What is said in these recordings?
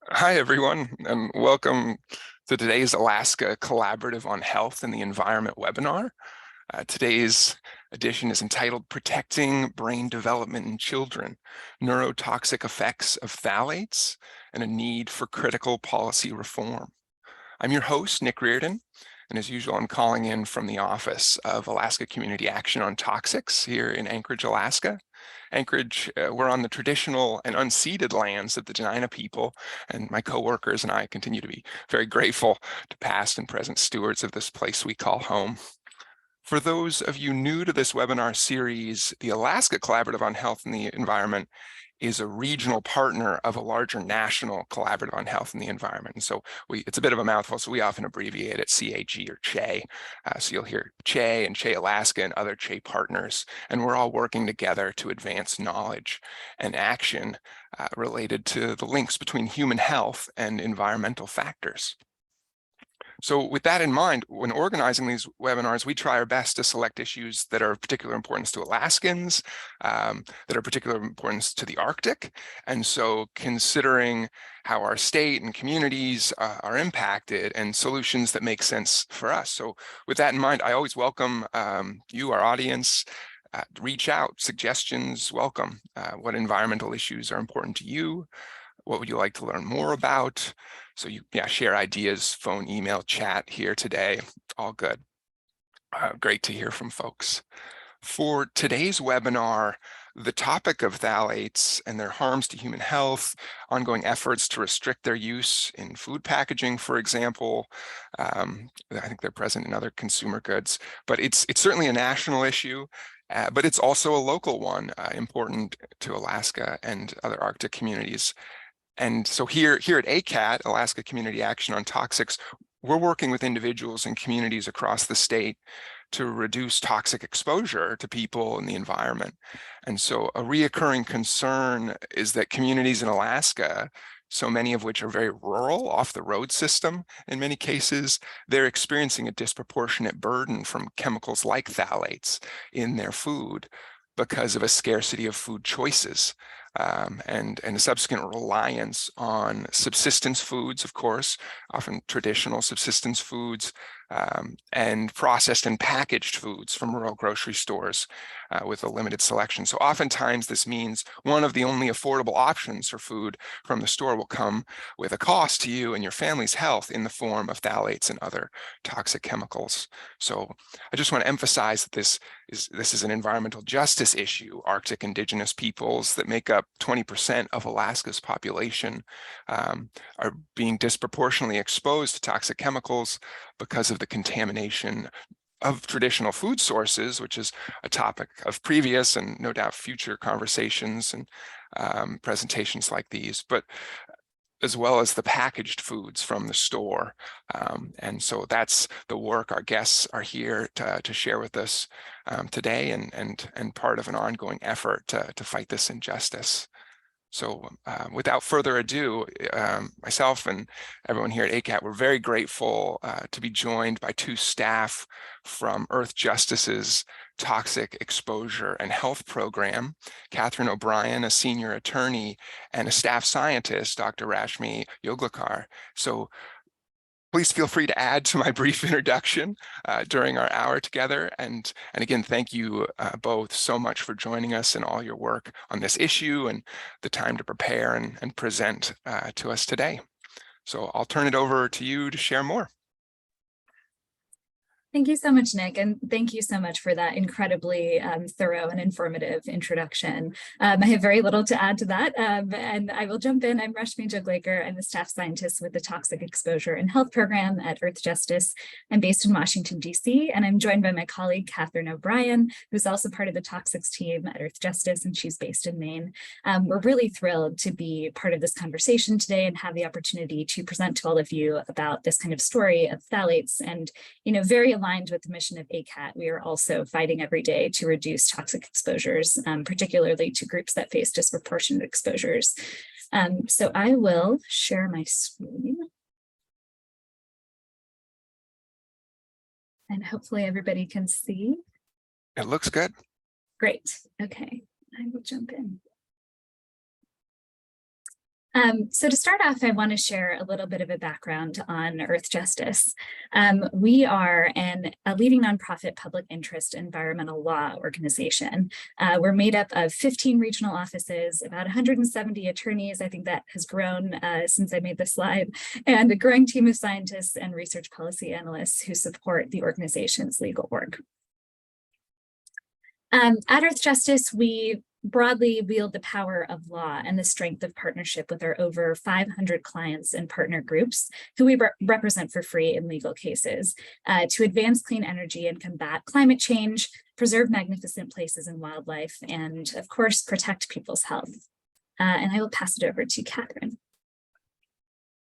Hi, everyone, and welcome to today's Alaska Collaborative on Health and the Environment webinar. Today's edition is entitled Protecting Brain Development in Children, Neurotoxic Effects of Phthalates and a Need for Critical Policy Reform. I'm your host, Nick Reardon, and as usual, I'm calling in from the office of Alaska Community Action on Toxics here in Anchorage, Alaska. Anchorage, we're on the traditional and unceded lands of the Dena'ina people, and my coworkers and I continue to be very grateful to past and present stewards of this place we call home. For those of you new to this webinar series, the Alaska Collaborative on Health and the Environment is a regional partner of a larger national collaborative on health and the environment. And so it's a bit of a mouthful, so we often abbreviate it CAG or CHE. So you'll hear CHE and CHE Alaska and other CHE partners, and we're all working together to advance knowledge and action related to the links between human health and environmental factors. So with that in mind, when organizing these webinars, we try our best to select issues that are of particular importance to Alaskans, that are of particular importance to the Arctic. And so considering how our state and communities are impacted and solutions that make sense for us. So with that in mind, I always welcome you, our audience, reach out, suggestions, welcome. What environmental issues are important to you? What would you like to learn more about? So you share ideas, phone, email, chat here today, all good. Great to hear from folks. For today's webinar, the topic of phthalates and their harms to human health, ongoing efforts to restrict their use in food packaging, for example. I think they're present in other consumer goods, but it's certainly a national issue. But it's also a local one, important to Alaska and other Arctic communities. And so here at ACAT, Alaska Community Action on Toxics, we're working with individuals and communities across the state to reduce toxic exposure to people and the environment. And so a reoccurring concern is that communities in Alaska, so many of which are very rural, off the road system, in many cases, they're experiencing a disproportionate burden from chemicals like phthalates in their food because of a scarcity of food choices. And a subsequent reliance on subsistence foods, of course, often traditional subsistence foods, and processed and packaged foods from rural grocery stores with a limited selection. So oftentimes this means one of the only affordable options for food from the store will come with a cost to you and your family's health in the form of phthalates and other toxic chemicals. So I just want to emphasize that this is an environmental justice issue. Arctic indigenous peoples that make up 20% of Alaska's population are being disproportionately exposed to toxic chemicals because of the contamination of traditional food sources, which is a topic of previous and no doubt future conversations and presentations like these, but as well as the packaged foods from the store. And so that's the work our guests are here to share with us today and part of an ongoing effort to fight this injustice. So without further ado, myself and everyone here at ACAT, we're very grateful to be joined by two staff from Earthjustice's Toxic Exposure and Health Program, Katherine O'Brien, a senior attorney, and a staff scientist, Dr. Rashmi Joglekar. So please feel free to add to my brief introduction during our hour together. And again, thank you both so much for joining us and all your work on this issue and the time to prepare and present to us today. So I'll turn it over to you to share more. Thank you so much, Nick, and thank you so much for that incredibly thorough and informative introduction. I have very little to add to that, and I will jump in. I'm Rashmi Joglekar. I'm the staff scientist with the Toxic Exposure and Health Program at Earthjustice. I'm based in Washington, D.C., and I'm joined by my colleague, Katherine O'Brien, who's also part of the Toxics team at Earthjustice, and she's based in Maine. We're really thrilled to be part of this conversation today and have the opportunity to present to all of you about this kind of story of phthalates and, very aligned with the mission of ACAT. We are also fighting every day to reduce toxic exposures, particularly to groups that face disproportionate exposures. So I will share my screen. And hopefully everybody can see. It looks good. Great. Okay, I will jump in. So to start off, I want to share a little bit of a background on Earthjustice. We are a leading nonprofit public interest environmental law organization. We're made up of 15 regional offices, about 170 attorneys. I think that has grown since I made this slide, and a growing team of scientists and research policy analysts who support the organization's legal work. At Earthjustice, we broadly wield the power of law and the strength of partnership with our over 500 clients and partner groups who we represent for free in legal cases to advance clean energy and combat climate change, preserve magnificent places and wildlife, and of course, protect people's health. And I will pass it over to Katherine.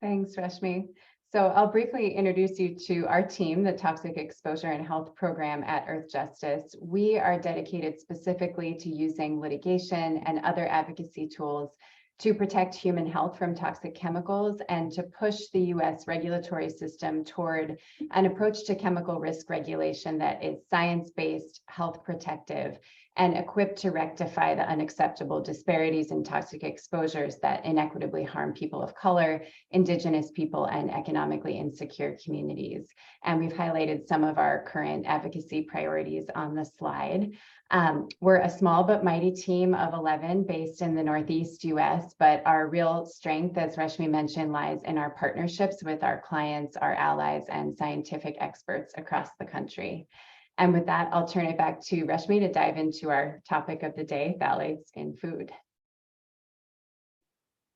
Thanks, Rashmi. So I'll briefly introduce you to our team, the Toxic Exposure and Health Program at Earthjustice. We are dedicated specifically to using litigation and other advocacy tools to protect human health from toxic chemicals and to push the US regulatory system toward an approach to chemical risk regulation that is science-based, health protective, and equipped to rectify the unacceptable disparities in toxic exposures that inequitably harm people of color, Indigenous people, and economically insecure communities. And we've highlighted some of our current advocacy priorities on the slide. We're a small but mighty team of 11 based in the Northeast US, but our real strength, as Rashmi mentioned, lies in our partnerships with our clients, our allies, and scientific experts across the country. And with that, I'll turn it back to Rashmi to dive into our topic of the day, phthalates in food.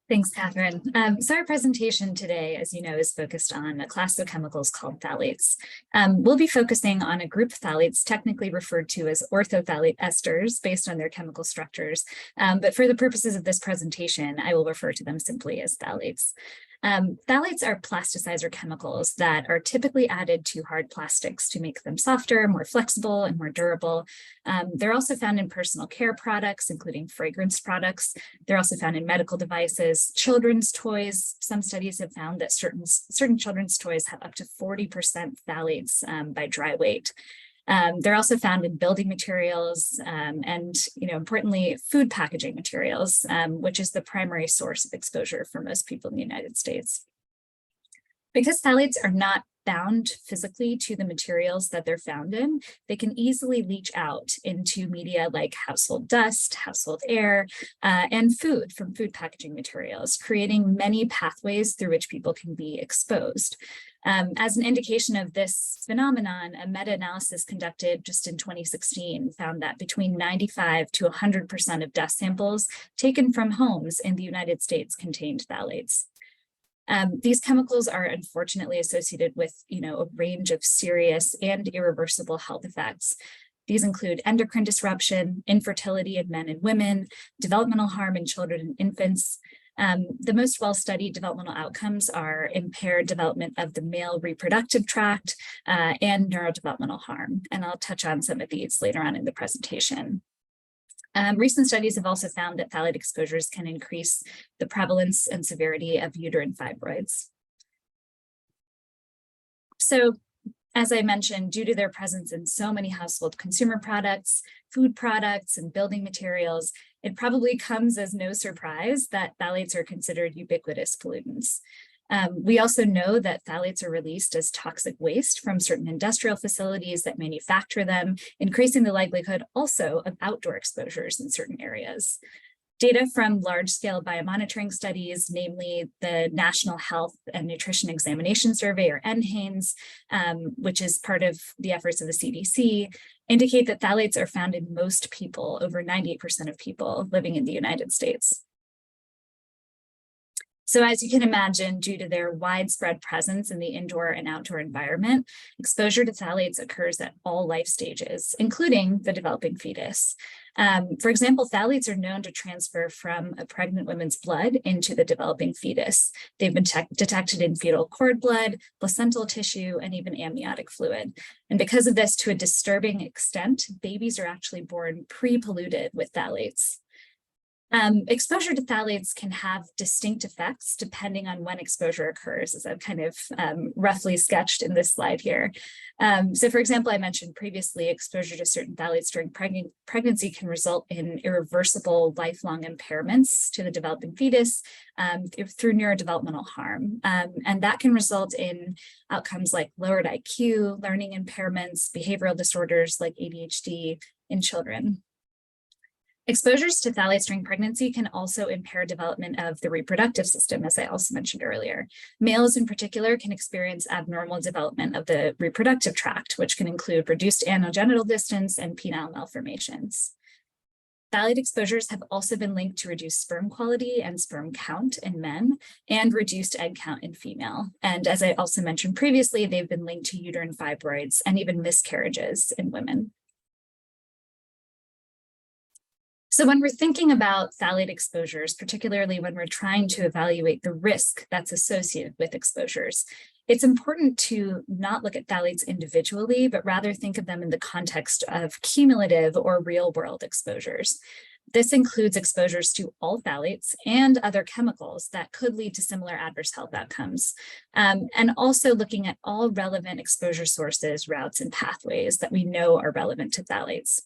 Thanks, Katherine. So our presentation today, as you know, is focused on a class of chemicals called phthalates. We'll be focusing on a group of phthalates technically referred to as orthophthalate esters based on their chemical structures. But for the purposes of this presentation, I will refer to them simply as phthalates. Phthalates are plasticizer chemicals that are typically added to hard plastics to make them softer, more flexible, and more durable. They're also found in personal care products, including fragrance products. They're also found in medical devices, children's toys. Some studies have found that certain children's toys have up to 40% phthalates by dry weight. They're also found in building materials and, importantly, food packaging materials, which is the primary source of exposure for most people in the United States. Because phthalates are not bound physically to the materials that they're found in, they can easily leach out into media like household dust, household air, and food from food packaging materials, creating many pathways through which people can be exposed. As an indication of this phenomenon, a meta-analysis conducted just in 2016 found that between 95 to 100% of dust samples taken from homes in the United States contained phthalates. These chemicals are unfortunately associated with, a range of serious and irreversible health effects. These include endocrine disruption, infertility in men and women, developmental harm in children and infants. The most well-studied developmental outcomes are impaired development of the male reproductive tract and neurodevelopmental harm. And I'll touch on some of these later on in the presentation. Recent studies have also found that phthalate exposures can increase the prevalence and severity of uterine fibroids. So, as I mentioned, due to their presence in so many household consumer products, food products, and building materials, it probably comes as no surprise that phthalates are considered ubiquitous pollutants. We also know that phthalates are released as toxic waste from certain industrial facilities that manufacture them, increasing the likelihood also of outdoor exposures in certain areas. Data from large-scale biomonitoring studies, namely the National Health and Nutrition Examination Survey, or NHANES, which is part of the efforts of the CDC, indicate that phthalates are found in most people, over 98% of people living in the United States. So as you can imagine, due to their widespread presence in the indoor and outdoor environment, exposure to phthalates occurs at all life stages, including the developing fetus. For example, phthalates are known to transfer from a pregnant woman's blood into the developing fetus. They've been detected in fetal cord blood, placental tissue, and even amniotic fluid. And because of this, to a disturbing extent, babies are actually born pre-polluted with phthalates. Exposure to phthalates can have distinct effects depending on when exposure occurs, as I've kind of roughly sketched in this slide here. So for example, I mentioned previously, exposure to certain phthalates during pregnancy can result in irreversible lifelong impairments to the developing fetus through neurodevelopmental harm. And that can result in outcomes like lowered IQ, learning impairments, behavioral disorders like ADHD in children. Exposures to phthalates during pregnancy can also impair development of the reproductive system, as I also mentioned earlier. Males in particular can experience abnormal development of the reproductive tract, which can include reduced anogenital distance and penile malformations. Phthalate exposures have also been linked to reduced sperm quality and sperm count in men and reduced egg count in female. And as I also mentioned previously, they've been linked to uterine fibroids and even miscarriages in women. So when we're thinking about phthalate exposures, particularly when we're trying to evaluate the risk that's associated with exposures, it's important to not look at phthalates individually, but rather think of them in the context of cumulative or real-world exposures. This includes exposures to all phthalates and other chemicals that could lead to similar adverse health outcomes, and also looking at all relevant exposure sources, routes, and pathways that we know are relevant to phthalates.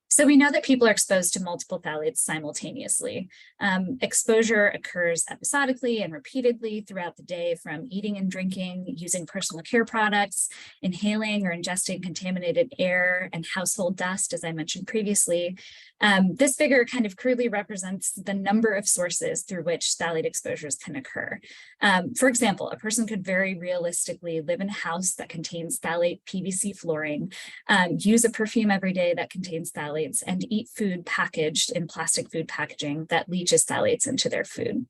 So we know that people are exposed to multiple phthalates simultaneously. Exposure occurs episodically and repeatedly throughout the day from eating and drinking, using personal care products, inhaling or ingesting contaminated air and household dust, as I mentioned previously. This figure kind of crudely represents the number of sources through which phthalate exposures can occur. For example, a person could very realistically live in a house that contains phthalate PVC flooring, use a perfume every day that contains phthalates, and eat food packaged in plastic food packaging that leaches phthalates into their food.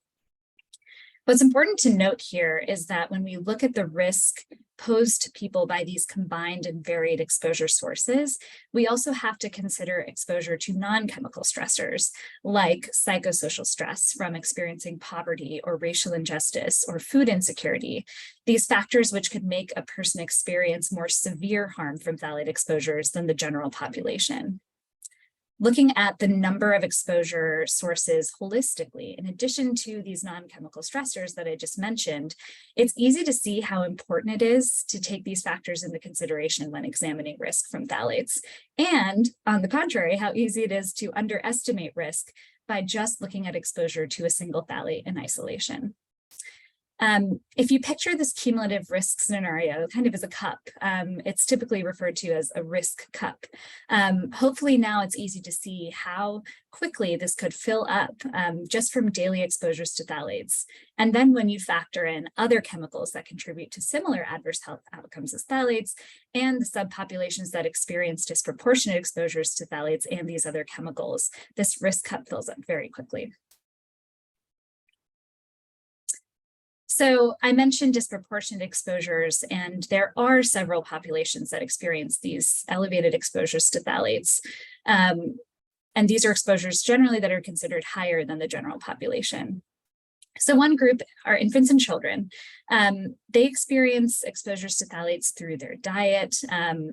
What's important to note here is that when we look at the risk posed to people by these combined and varied exposure sources, we also have to consider exposure to non-chemical stressors like psychosocial stress from experiencing poverty or racial injustice or food insecurity. These factors which could make a person experience more severe harm from phthalate exposures than the general population. Looking at the number of exposure sources holistically, in addition to these non-chemical stressors that I just mentioned, it's easy to see how important it is to take these factors into consideration when examining risk from phthalates. And on the contrary, how easy it is to underestimate risk by just looking at exposure to a single phthalate in isolation. If you picture this cumulative risk scenario kind of as a cup, it's typically referred to as a risk cup. Hopefully now it's easy to see how quickly this could fill up just from daily exposures to phthalates. And then when you factor in other chemicals that contribute to similar adverse health outcomes as phthalates and the subpopulations that experience disproportionate exposures to phthalates and these other chemicals, this risk cup fills up very quickly. So I mentioned disproportionate exposures, and there are several populations that experience these elevated exposures to phthalates. And these are exposures generally that are considered higher than the general population. So one group are infants and children. They experience exposures to phthalates through their diet,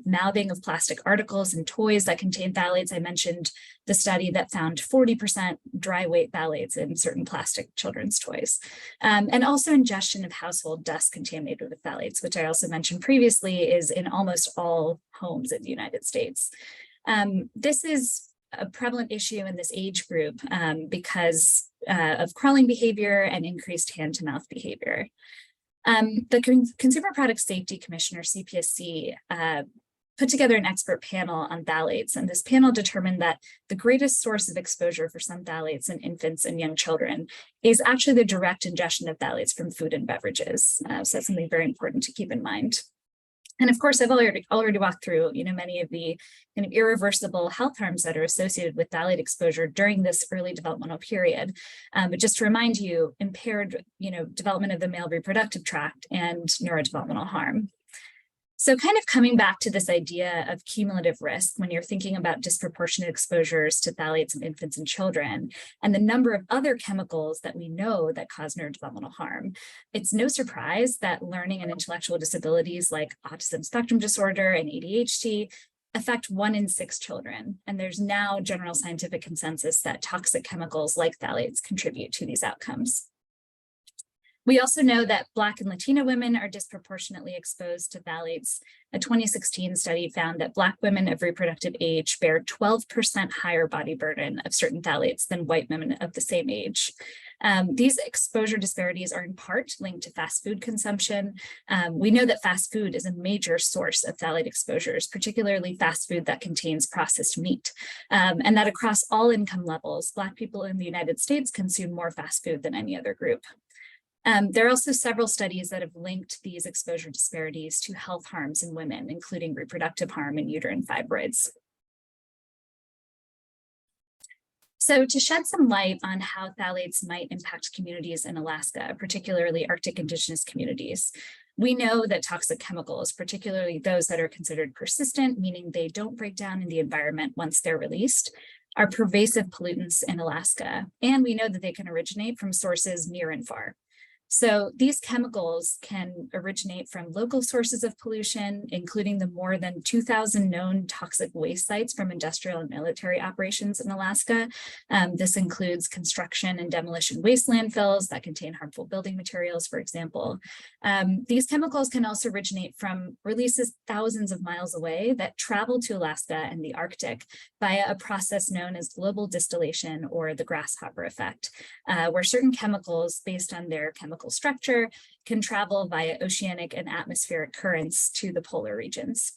mouthing of plastic articles and toys that contain phthalates. I mentioned the study that found 40% dry weight phthalates in certain plastic children's toys. And also ingestion of household dust contaminated with phthalates, which I also mentioned previously is in almost all homes in the United States. This is a prevalent issue in this age group because of crawling behavior and increased hand-to-mouth behavior. The Consumer Product Safety Commissioner, CPSC, put together an expert panel on phthalates, and this panel determined that the greatest source of exposure for some phthalates in infants and young children is actually the direct ingestion of phthalates from food and beverages. So that's something very important to keep in mind. And of course, I've already walked through, many of the kind of irreversible health harms that are associated with phthalate exposure during this early developmental period. But just to remind you, impaired, development of the male reproductive tract and neurodevelopmental harm. So kind of coming back to this idea of cumulative risk when you're thinking about disproportionate exposures to phthalates in infants and children and the number of other chemicals that we know that cause neurodevelopmental harm, it's no surprise that learning and intellectual disabilities like autism spectrum disorder and ADHD affect 1 in 6 children, and there's now general scientific consensus that toxic chemicals like phthalates contribute to these outcomes. We also know that Black and Latina women are disproportionately exposed to phthalates. A 2016 study found that Black women of reproductive age bear 12% higher body burden of certain phthalates than white women of the same age. These exposure disparities are in part linked to fast food consumption. We know that fast food is a major source of phthalate exposures, particularly fast food that contains processed meat, and that across all income levels, Black people in the United States consume more fast food than any other group. There are also several studies that have linked these exposure disparities to health harms in women, including reproductive harm and uterine fibroids. So to shed some light on how phthalates might impact communities in Alaska, particularly Arctic indigenous communities, we know that toxic chemicals, particularly those that are considered persistent, meaning they don't break down in the environment once they're released, are pervasive pollutants in Alaska. And we know that they can originate from sources near and far. So these chemicals can originate from local sources of pollution, including the more than 2,000 known toxic waste sites from industrial and military operations in Alaska. This includes construction and demolition waste landfills that contain harmful building materials, for example. These chemicals can also originate from releases thousands of miles away that travel to Alaska and the Arctic via a process known as global distillation, or the grasshopper effect, where certain chemicals, based on their chemical structure, can travel via oceanic and atmospheric currents to the polar regions.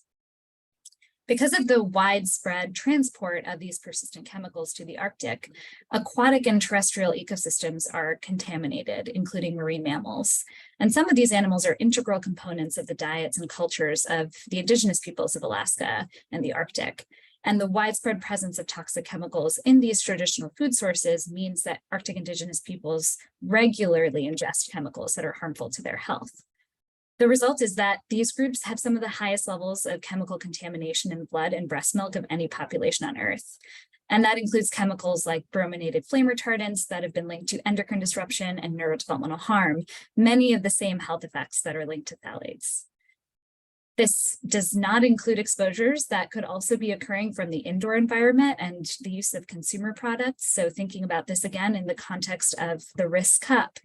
Because of the widespread transport of these persistent chemicals to the Arctic, aquatic and terrestrial ecosystems are contaminated, including marine mammals. And some of these animals are integral components of the diets and cultures of the indigenous peoples of Alaska and the Arctic. And the widespread presence of toxic chemicals in these traditional food sources means that Arctic indigenous peoples regularly ingest chemicals that are harmful to their health. The result is that these groups have some of the highest levels of chemical contamination in blood and breast milk of any population on Earth. And that includes chemicals like brominated flame retardants that have been linked to endocrine disruption and neurodevelopmental harm, many of the same health effects that are linked to phthalates. This does not include exposures that could also be occurring from the indoor environment and the use of consumer products. So thinking about this again in the context of the risk cup,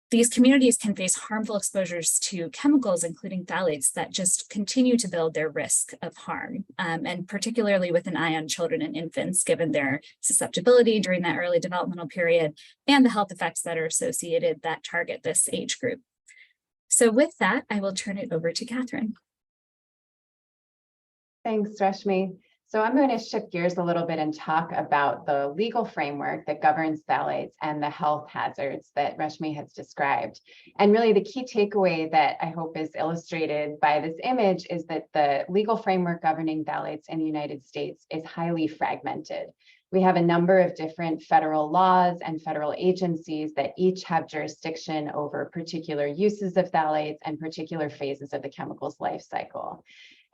these communities can face harmful exposures to chemicals, including phthalates, that just continue to build their risk of harm, and particularly with an eye on children and infants, given their susceptibility during that early developmental period and the health effects that are associated that target this age group. So with that, I will turn it over to Katherine. Thanks, Rashmi. So I'm going to shift gears a little bit and talk about the legal framework that governs phthalates and the health hazards that Rashmi has described. And really the key takeaway that I hope is illustrated by this image is that the legal framework governing phthalates in the United States is highly fragmented. We have a number of different federal laws and federal agencies that each have jurisdiction over particular uses of phthalates and particular phases of the chemical's life cycle.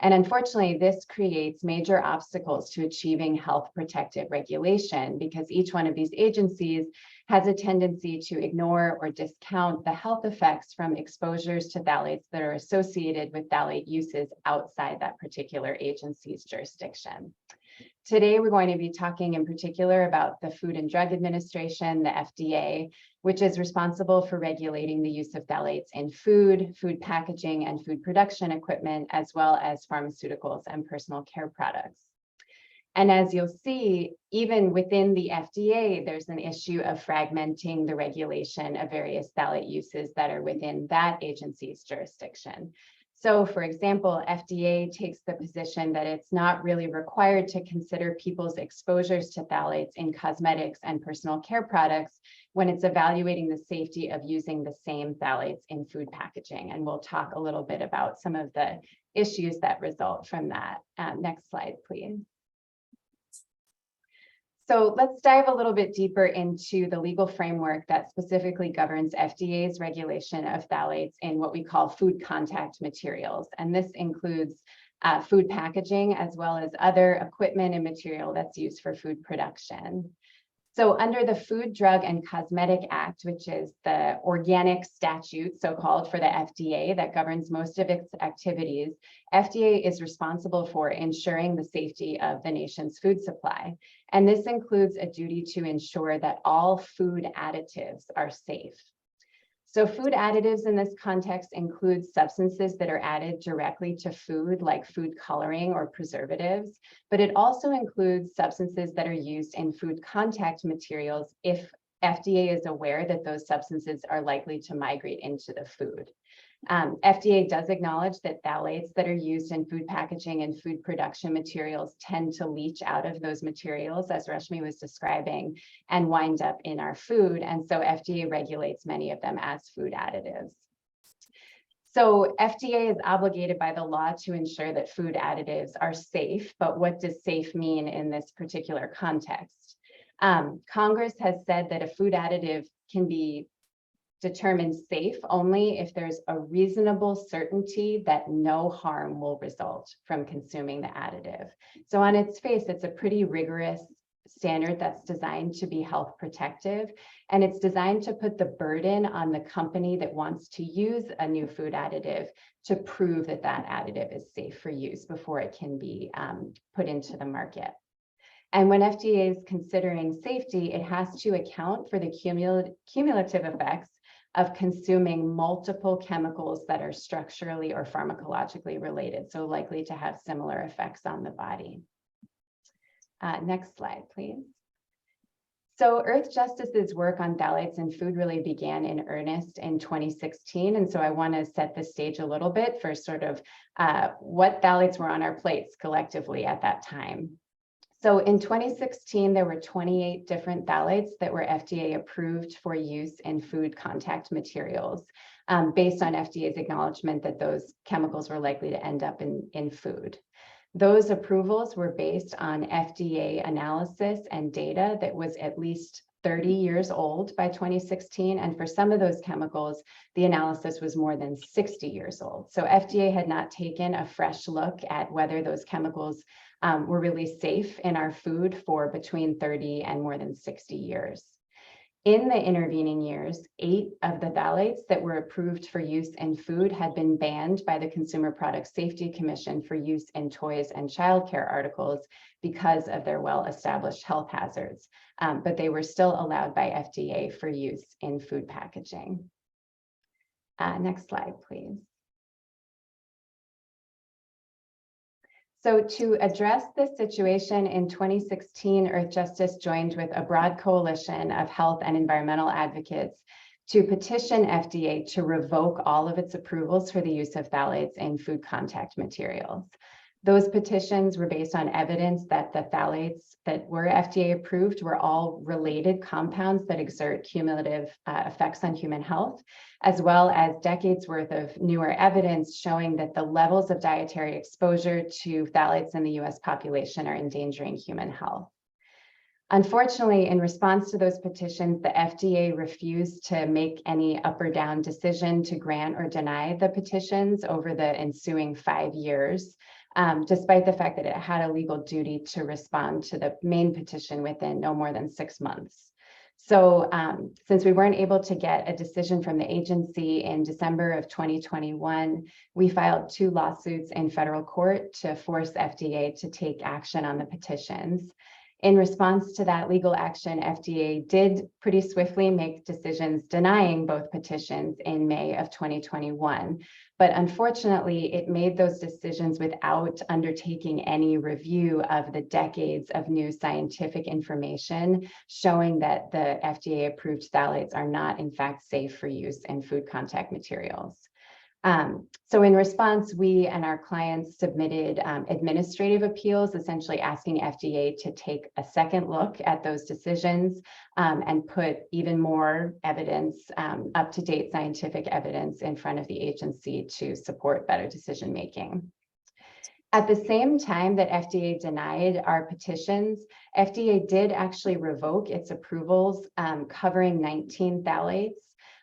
And unfortunately, this creates major obstacles to achieving health protective regulation because each one of these agencies has a tendency to ignore or discount the health effects from exposures to phthalates that are associated with phthalate uses outside that particular agency's jurisdiction. Today, we're going to be talking in particular about the Food and Drug Administration, the FDA, which is responsible for regulating the use of phthalates in food, food packaging, and food production equipment, as well as pharmaceuticals and personal care products. And as you'll see, even within the FDA, there's an issue of fragmenting the regulation of various phthalate uses that are within that agency's jurisdiction. So for example, FDA takes the position that it's not really required to consider people's exposures to phthalates in cosmetics and personal care products when it's evaluating the safety of using the same phthalates in food packaging. And we'll talk a little bit about some of the issues that result from that. Next slide, please. So let's dive a little bit deeper into the legal framework that specifically governs FDA's regulation of phthalates in what we call food contact materials. And this includes food packaging as well as other equipment and material that's used for food production. So under the Food, Drug, and Cosmetic Act, which is the organic statute, so-called, for the FDA that governs most of its activities, FDA is responsible for ensuring the safety of the nation's food supply. And this includes a duty to ensure that all food additives are safe. So food additives in this context include substances that are added directly to food, like food coloring or preservatives, but it also includes substances that are used in food contact materials if FDA is aware that those substances are likely to migrate into the food. FDA does acknowledge that phthalates that are used in food packaging and food production materials tend to leach out of those materials, as Rashmi was describing, and wind up in our food. And so FDA regulates many of them as food additives. So FDA is obligated by the law to ensure that food additives are safe, but what does safe mean in this particular context? Congress has said that a food additive can be determined safe only if there's a reasonable certainty that no harm will result from consuming the additive. So on its face, it's a pretty rigorous standard that's designed to be health protective, and it's designed to put the burden on the company that wants to use a new food additive to prove that that additive is safe for use before it can be put into the market. And when FDA is considering safety, it has to account for the cumulative effects of consuming multiple chemicals that are structurally or pharmacologically related, so likely to have similar effects on the body. Next slide, please. So Earthjustice's work on phthalates in food really began in earnest in 2016. And so I want to set the stage a little bit for sort of what phthalates were on our plates collectively at that time. So in 2016, there were 28 different phthalates that were FDA approved for use in food contact materials, based on FDA's acknowledgement that those chemicals were likely to end up in food. Those approvals were based on FDA analysis and data that was at least 30 years old by 2016. And for some of those chemicals, the analysis was more than 60 years old. So FDA had not taken a fresh look at whether those chemicals were really safe in our food for between 30 and more than 60 years. In the intervening years, 8 of the phthalates that were approved for use in food had been banned by the Consumer Product Safety Commission for use in toys and childcare articles because of their well-established health hazards, but they were still allowed by FDA for use in food packaging. Next slide, please. So to address this situation in 2016, Earthjustice joined with a broad coalition of health and environmental advocates to petition FDA to revoke all of its approvals for the use of phthalates in food contact materials. Those petitions were based on evidence that the phthalates that were FDA approved were all related compounds that exert cumulative effects on human health, as well as decades worth of newer evidence showing that the levels of dietary exposure to phthalates in the US population are endangering human health. Unfortunately, in response to those petitions, the FDA refused to make any up or down decision to grant or deny the petitions over the ensuing 5 years. Despite the fact that it had a legal duty to respond to the main petition within no more than 6 months. So since we weren't able to get a decision from the agency in December of 2021, we filed 2 lawsuits in federal court to force FDA to take action on the petitions. In response to that legal action, FDA did pretty swiftly make decisions denying both petitions in May of 2021. But unfortunately, it made those decisions without undertaking any review of the decades of new scientific information showing that the FDA-approved phthalates are not, in fact, safe for use in food contact materials. So in response, we and our clients submitted administrative appeals, essentially asking FDA to take a second look at those decisions and put even more evidence, up-to-date scientific evidence in front of the agency to support better decision-making. At the same time that FDA denied our petitions, FDA did actually revoke its approvals covering 19 phthalates.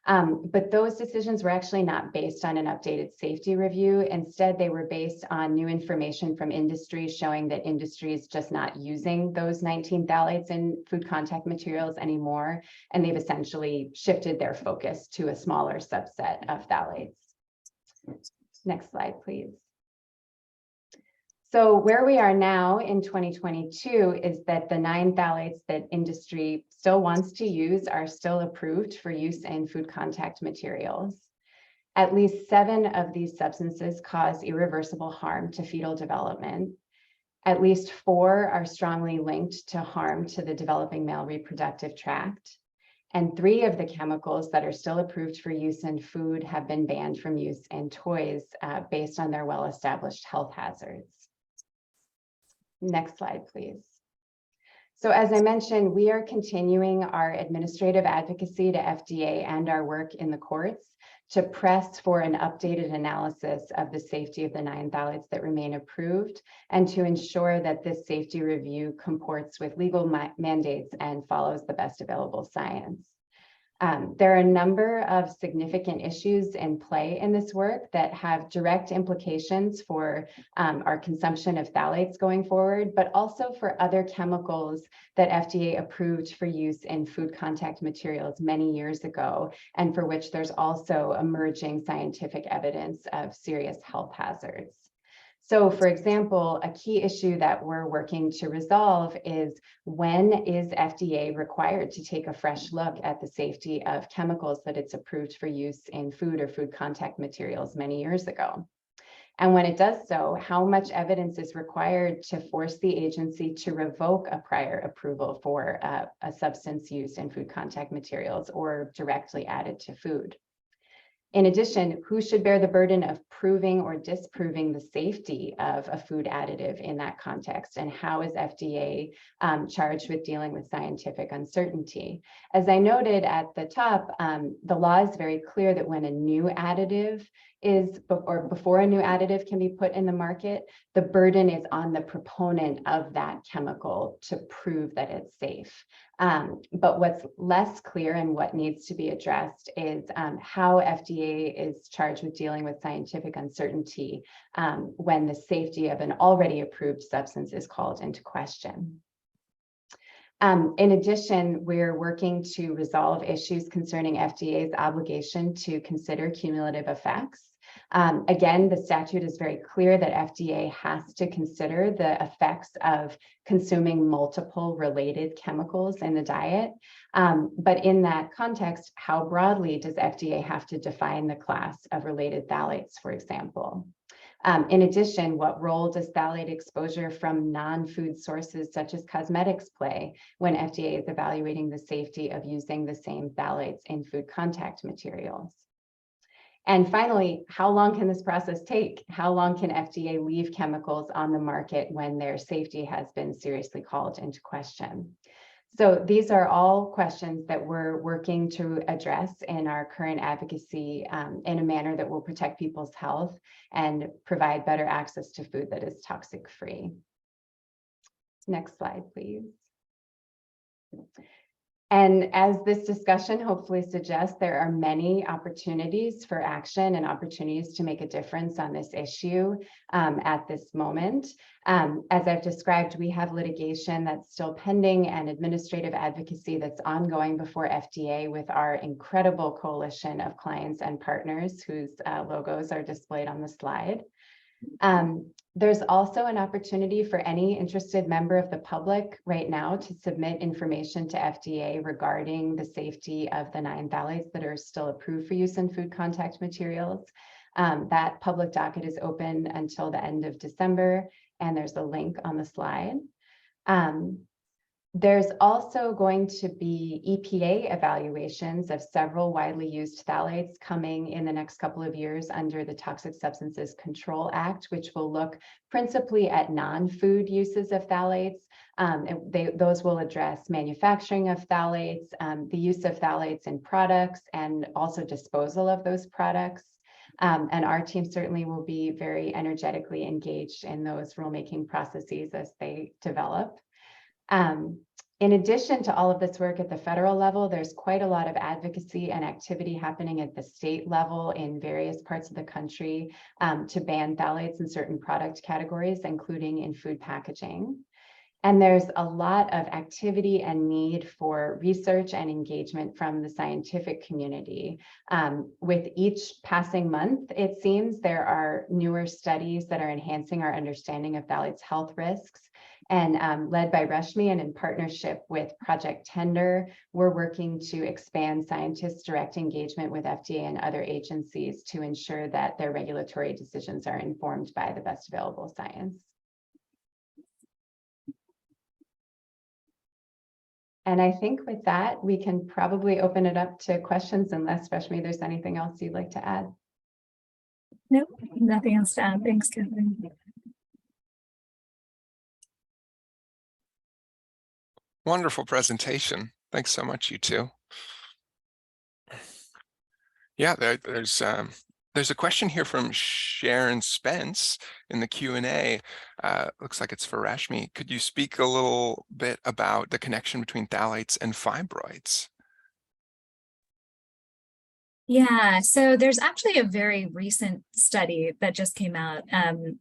But those decisions were actually not based on an updated safety review. Instead, they were based on new information from industry showing that industry is just not using those 19 phthalates in food contact materials anymore. And they've essentially shifted their focus to a smaller subset of phthalates. Next slide, please. So where we are now in 2022 is that the 9 phthalates that industry still wants to use are still approved for use in food contact materials. At least 7 of these substances cause irreversible harm to fetal development. At least 4 are strongly linked to harm to the developing male reproductive tract. And 3 of the chemicals that are still approved for use in food have been banned from use in toys based on their well-established health hazards. Next slide, please. So as I mentioned, we are continuing our administrative advocacy to FDA and our work in the courts to press for an updated analysis of the safety of the 9 phthalates that remain approved and to ensure that this safety review comports with legal mandates and follows the best available science. There are a number of significant issues in play in this work that have direct implications for our consumption of phthalates going forward, but also for other chemicals that FDA approved for use in food contact materials many years ago, and for which there's also emerging scientific evidence of serious health hazards. So, for example, a key issue that we're working to resolve is when is FDA required to take a fresh look at the safety of chemicals that it's approved for use in food or food contact materials many years ago? And when it does so, how much evidence is required to force the agency to revoke a prior approval for a substance used in food contact materials or directly added to food? In addition, who should bear the burden of proving or disproving the safety of a food additive in that context? And how is FDA charged with dealing with scientific uncertainty? As I noted at the top, the law is very clear that when a new additive is, or before a new additive can be put in the market, the burden is on the proponent of that chemical to prove that it's safe. But what's less clear and what needs to be addressed is how FDA is charged with dealing with scientific uncertainty when the safety of an already approved substance is called into question. In addition, we're working to resolve issues concerning FDA's obligation to consider cumulative effects. Again, the statute is very clear that FDA has to consider the effects of consuming multiple related chemicals in the diet. But in that context, how broadly does FDA have to define the class of related phthalates, for example? In addition, what role does phthalate exposure from non-food sources such as cosmetics play when FDA is evaluating the safety of using the same phthalates in food contact materials? And finally, how long can this process take? How long can FDA leave chemicals on the market when their safety has been seriously called into question? So these are all questions that we're working to address in our current advocacy in a manner that will protect people's health and provide better access to food that is toxic-free. Next slide, please. And as this discussion hopefully suggests, there are many opportunities for action and opportunities to make a difference on this issue at this moment. As I've described, we have litigation that's still pending and administrative advocacy that's ongoing before FDA with our incredible coalition of clients and partners whose logos are displayed on the slide. There's also an opportunity for any interested member of the public right now to submit information to FDA regarding the safety of the 9 phthalates that are still approved for use in food contact materials. That public docket is open until the end of December, and there's a link on the slide. There's also going to be EPA evaluations of several widely used phthalates coming in the next couple of years under the Toxic Substances Control Act, which will look principally at non-food uses of phthalates. Those will address manufacturing of phthalates, the use of phthalates in products, and also disposal of those products. And our team certainly will be very energetically engaged in those rulemaking processes as they develop. In addition to all of this work at the federal level, there's quite a lot of advocacy and activity happening at the state level in various parts of the country to ban phthalates in certain product categories, including in food packaging. And there's a lot of activity and need for research and engagement from the scientific community. With each passing month, it seems there are newer studies that are enhancing our understanding of phthalates health risks. And led by Rashmi and in partnership with Project Tender, we're working to expand scientists' direct engagement with FDA and other agencies to ensure that their regulatory decisions are informed by the best available science. And I think with that, we can probably open it up to questions unless, Rashmi, there's anything else you'd like to add. No, nothing else to add. Thanks, Katherine. Wonderful presentation. Thanks so much, you two. Yeah, there's a question here from Sharon Spence in the Q&A. Looks like it's for Rashmi. Could you speak a little bit about the connection between phthalates and fibroids? Yeah, so there's actually a very recent study that just came out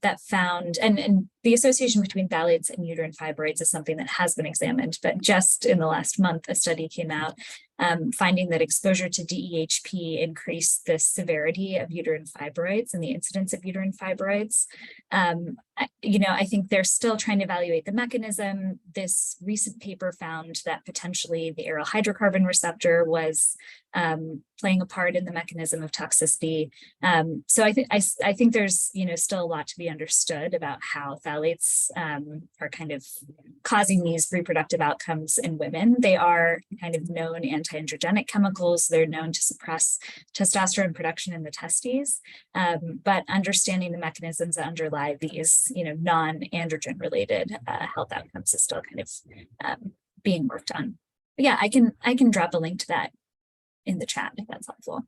that found, and the association between phthalates and uterine fibroids is something that has been examined, but just in the last month, a study came out finding that exposure to DEHP increased the severity of uterine fibroids and the incidence of uterine fibroids. I think they're still trying to evaluate the mechanism. This recent paper found that potentially the aryl hydrocarbon receptor was playing a part in the mechanism of toxicity. So I think there's still a lot to be understood about how phthalates are kind of causing these reproductive outcomes in women. They are kind of known anti-androgenic chemicals. They're known to suppress testosterone production in the testes, but understanding the mechanisms that underlie these non-androgen related health outcomes is still kind of being worked on. But yeah, I can drop a link to that in the chat if that's helpful.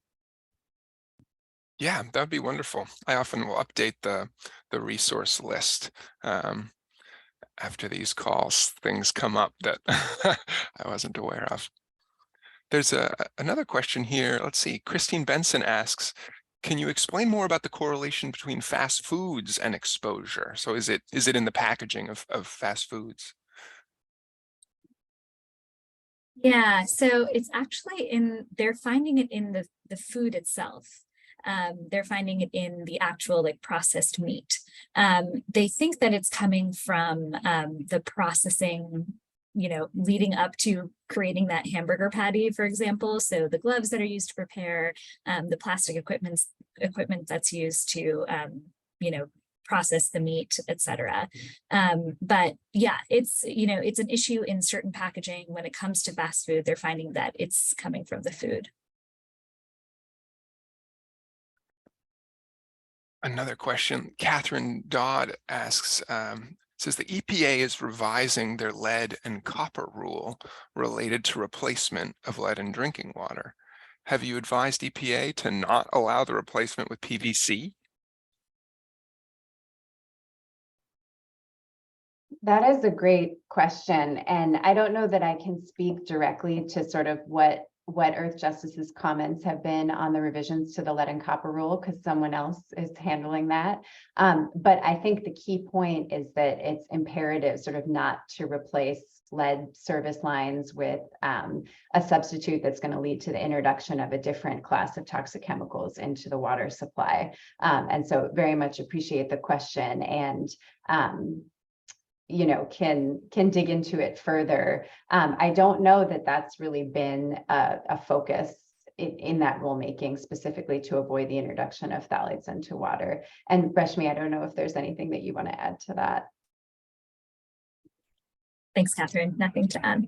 Yeah, that would be wonderful. I often will update the resource list after these calls. Things come up that I wasn't aware of. There's another question here. Let's see. Christine Benson asks, can you explain more about the correlation between fast foods and exposure? So is it in the packaging of fast foods? Yeah, so it's actually they're finding it in the food itself. They're finding it in the actual processed meat. They think that it's coming from the processing, leading up to creating that hamburger patty, for example. So the gloves that are used to prepare, the plastic equipment that's used to, process the meat, etc. But yeah, it's an issue in certain packaging. When it comes to fast food, they're finding that it's coming from the food. Another question, Catherine Dodd asks, says the EPA is revising their lead and copper rule related to replacement of lead in drinking water. Have you advised EPA to not allow the replacement with PVC? That is a great question. And I don't know that I can speak directly to sort of what Earthjustice's comments have been on the revisions to the lead and copper rule, because someone else is handling that. But I think the key point is that it's imperative sort of not to replace lead service lines with a substitute that's going to lead to the introduction of a different class of toxic chemicals into the water supply. And so very much appreciate the question, and can dig into it further. I don't know that that's really been a focus in that rulemaking specifically to avoid the introduction of phthalates into water. And Rashmi, I don't know if there's anything that you want to add to that. Thanks, Catherine. Nothing to add.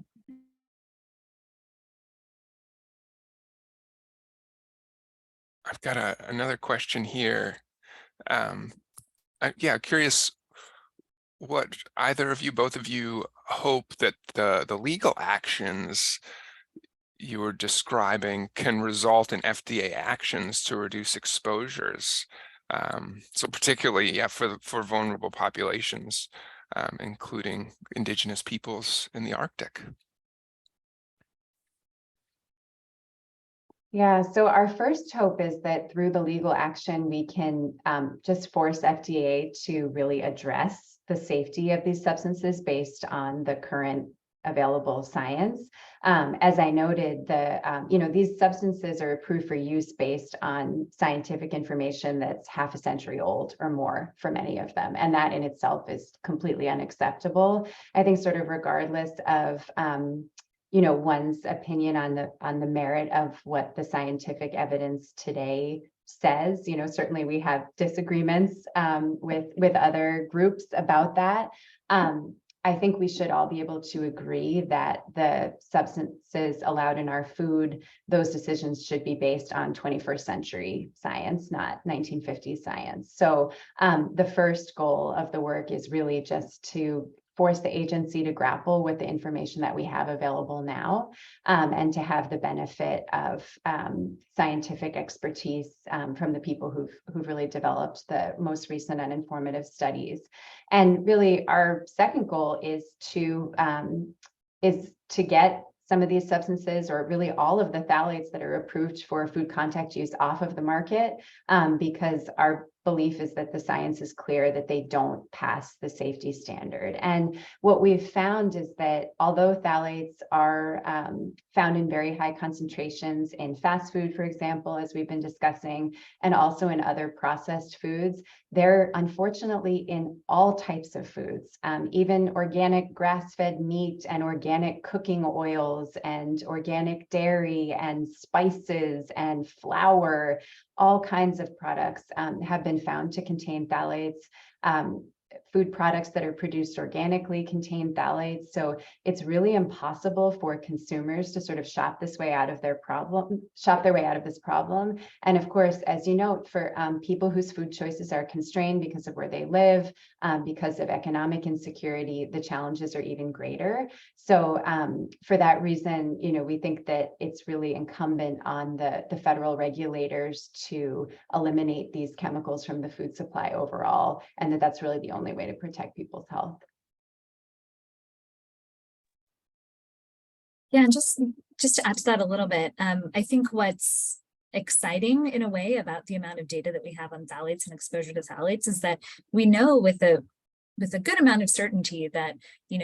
I've got another question here. Yeah, curious what either of you, both of you, hope that the legal actions you were describing can result in FDA actions to reduce exposures. So particularly, yeah, for vulnerable populations, including indigenous peoples in the Arctic. Yeah, so our first hope is that through the legal action, we can just force FDA to really address the safety of these substances based on the current available science. As I noted, these substances are approved for use based on scientific information that's half a century old or more for many of them. And that in itself is completely unacceptable. I think sort of regardless of one's opinion on the merit of what the scientific evidence today says. Certainly we have disagreements with other groups about that. I think we should all be able to agree that the substances allowed in our food, those decisions should be based on 21st century science, not 1950s science. So the first goal of the work is really just to force the agency to grapple with the information that we have available now, and to have the benefit of scientific expertise from the people who've really developed the most recent and informative studies. And really, our second goal is to get some of these substances, or really all of the phthalates that are approved for food contact use, off of the market, because our belief is that the science is clear that they don't pass the safety standard. And what we've found is that although phthalates are found in very high concentrations in fast food, for example, as we've been discussing, and also in other processed foods, they're unfortunately in all types of foods, even organic grass-fed meat and organic cooking oils and organic dairy and spices and flour. All kinds of products have been found to contain phthalates. Food products that are produced organically contain phthalates. So it's really impossible for consumers to sort of shop their way out of this problem. And of course, as you note, for people whose food choices are constrained because of where they live, because of economic insecurity, the challenges are even greater. So for that reason, we think that it's really incumbent on the federal regulators to eliminate these chemicals from the food supply overall, and that's really the only way to protect people's health. Yeah, and just to add to that a little bit, I think what's exciting in a way about the amount of data that we have on phthalates and exposure to phthalates is that we know with a good amount of certainty that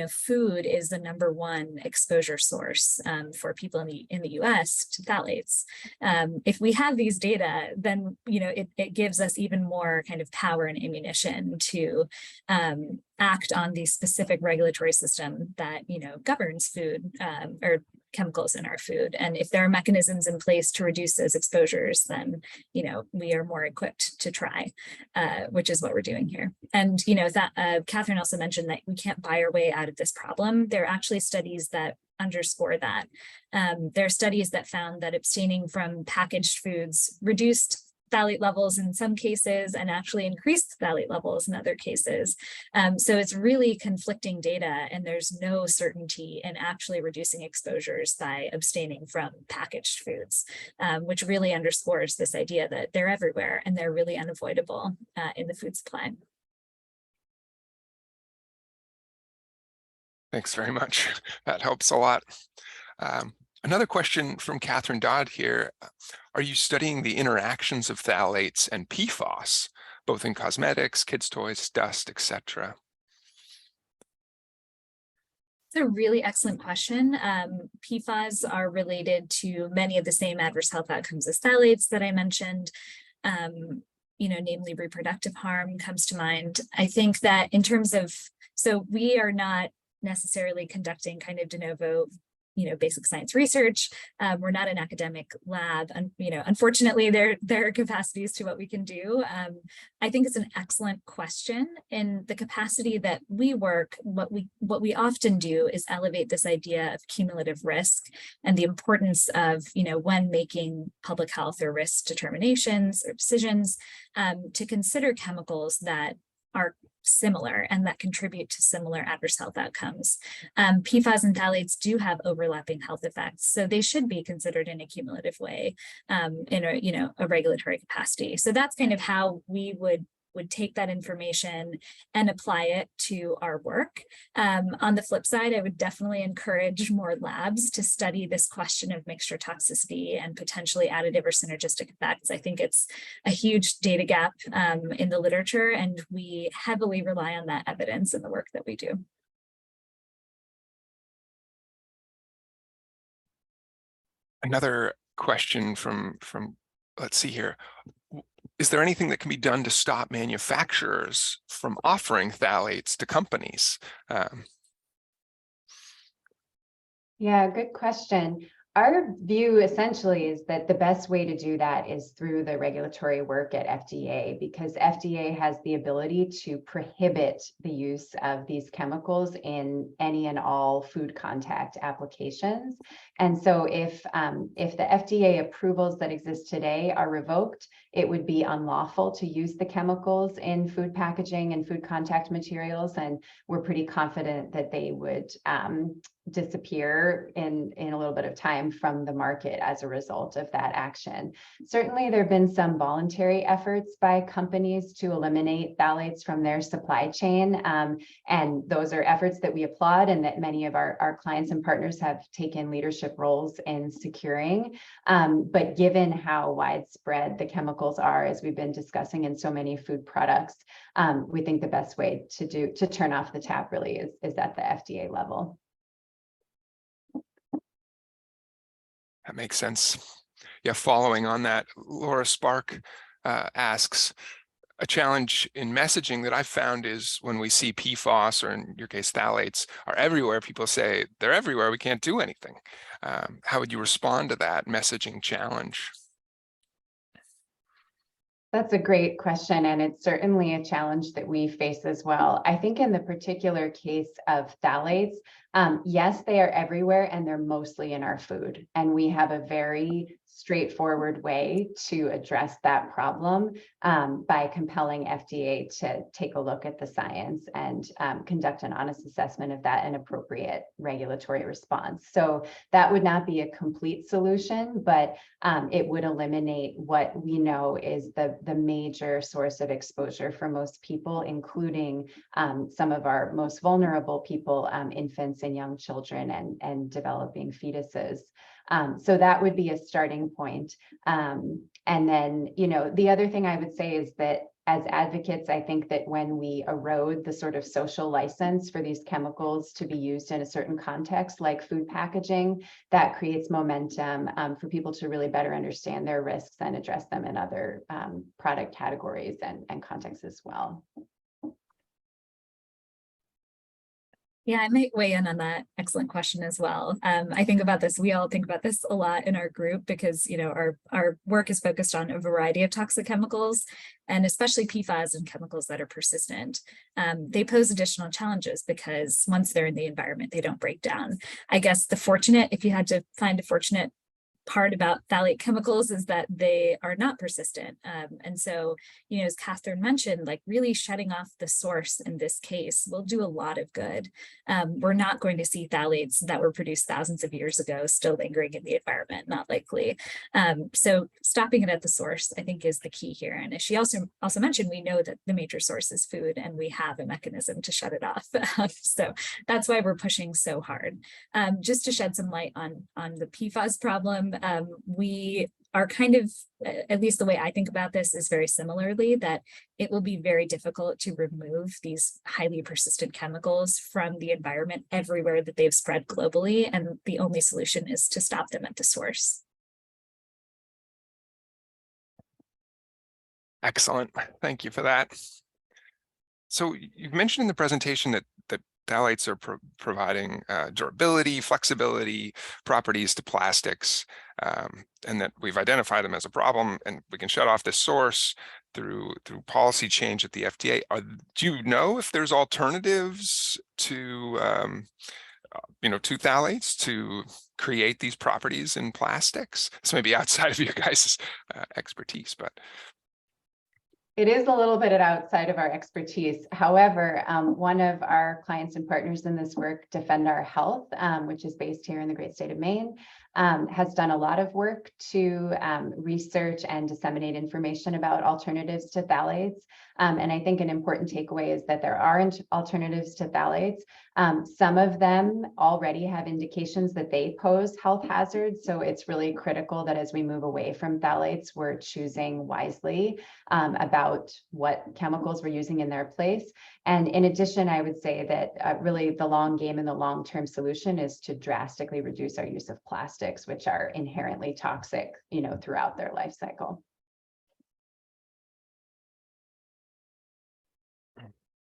food is the #1 exposure source for people in the US to phthalates. If we have these data, then it gives us even more kind of power and ammunition to act on the specific regulatory system that governs food or chemicals in our food. And if there are mechanisms in place to reduce those exposures, then we are more equipped to try, which is what we're doing here. And Katherine also mentioned that we can't buy our way out of this problem. There are actually studies that underscore that. There are studies that found that abstaining from packaged foods reduced phthalate levels in some cases and actually increased phthalate levels in other cases. So it's really conflicting data, and there's no certainty in actually reducing exposures by abstaining from packaged foods, which really underscores this idea that they're everywhere and they're really unavoidable in the food supply. Thanks very much. That helps a lot. Another question from Katherine Dodd here. Are you studying the interactions of phthalates and PFAS, both in cosmetics, kids' toys, dust, etc.? It's a really excellent question. PFAS are related to many of the same adverse health outcomes as phthalates that I mentioned. Namely reproductive harm comes to mind. I think that in terms of, so we are not necessarily conducting kind of de novo basic science research. We're not an academic lab, and unfortunately there are capacities to what we can do. I think it's an excellent question. In the capacity that we work, what we often do is elevate this idea of cumulative risk and the importance of when making public health or risk determinations or decisions, to consider chemicals that are similar and that contribute to similar adverse health outcomes. PFAS and phthalates do have overlapping health effects, so they should be considered in a cumulative way in a regulatory capacity. So that's kind of how we would would take that information and apply it to our work. On the flip side, I would definitely encourage more labs to study this question of mixture toxicity and potentially additive or synergistic effects. I think it's a huge data gap in the literature, and we heavily rely on that evidence in the work that we do. Another question from let's see here. Is there anything that can be done to stop manufacturers from offering phthalates to companies? Yeah, good question. Our view essentially is that the best way to do that is through the regulatory work at FDA, because FDA has the ability to prohibit the use of these chemicals in any and all food contact applications. And so if the FDA approvals that exist today are revoked, it would be unlawful to use the chemicals in food packaging and food contact materials. And we're pretty confident that they would disappear in a little bit of time from the market as a result of that action. Certainly, there have been some voluntary efforts by companies to eliminate phthalates from their supply chain. And those are efforts that we applaud and that many of our clients and partners have taken leadership roles in securing. But given how widespread the chemicals are, as we've been discussing in so many food products, we think the best way to turn off the tap really is at the FDA level. That makes sense. Yeah, following on that, Laura Spark asks, a challenge in messaging that I've found is when we see PFAS, or in your case, phthalates, are everywhere, people say, they're everywhere, we can't do anything. How would you respond to that messaging challenge? That's a great question, and it's certainly a challenge that we face as well. I think in the particular case of phthalates, yes, they are everywhere and they're mostly in our food. And we have a very straightforward way to address that problem by compelling FDA to take a look at the science and conduct an honest assessment of that and appropriate regulatory response. So that would not be a complete solution, but it would eliminate what we know is the major source of exposure for most people, including some of our most vulnerable people, infants and young children and developing fetuses. So that would be a starting point. And then, the other thing I would say is that as advocates, I think that when we erode the sort of social license for these chemicals to be used in a certain context, like food packaging, that creates momentum for people to really better understand their risks and address them in other product categories and contexts as well. Yeah, I might weigh in on that. Excellent question as well. I think about this, we all think about this a lot in our group because, our work is focused on a variety of toxic chemicals, and especially PFAS and chemicals that are persistent. They pose additional challenges because once they're in the environment, they don't break down. I guess if you had to find a fortunate part about phthalate chemicals is that they are not persistent. And so, as Katherine mentioned, like really shutting off the source in this case will do a lot of good. We're not going to see phthalates that were produced thousands of years ago still lingering in the environment, not likely. So stopping it at the source, I think, is the key here. And as she also mentioned, we know that the major source is food and we have a mechanism to shut it off. So that's why we're pushing so hard. Just to shed some light on the PFAS problem, we are kind of, at least the way I think about this is very similarly, that it will be very difficult to remove these highly persistent chemicals from the environment everywhere that they've spread globally. And the only solution is to stop them at the source. Excellent. Thank you for that. So you've mentioned in the presentation that phthalates are providing durability, flexibility, properties to plastics, and that we've identified them as a problem, and we can shut off this source through policy change at the FDA. Do you know if there's alternatives to to phthalates to create these properties in plastics? This may be outside of your guys' expertise, but It is a little bit outside of our expertise. However, one of our clients and partners in this work, Defend Our Health, which is based here in the great state of Maine, has done a lot of work to research and disseminate information about alternatives to phthalates. And I think an important takeaway is that there are alternatives to phthalates. Some of them already have indications that they pose health hazards. So it's really critical that as we move away from phthalates, we're choosing wisely about what chemicals we're using in their place. And in addition, I would say that really the long game and the long-term solution is to drastically reduce our use of plastics, which are inherently toxic, throughout their life cycle.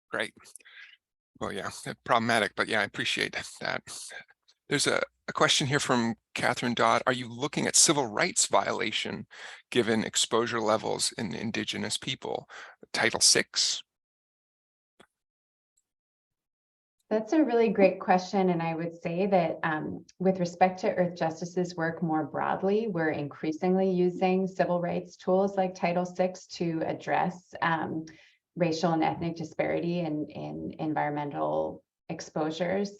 Great. Well, yeah, problematic, but yeah, I appreciate that. There's a question here from Katherine Dodd. Are you looking at civil rights violation given exposure levels in Indigenous people? Title VI? That's a really great question. And I would say that with respect to Earthjustice's work more broadly, we're increasingly using civil rights tools like Title VI to address racial and ethnic disparity in environmental exposures.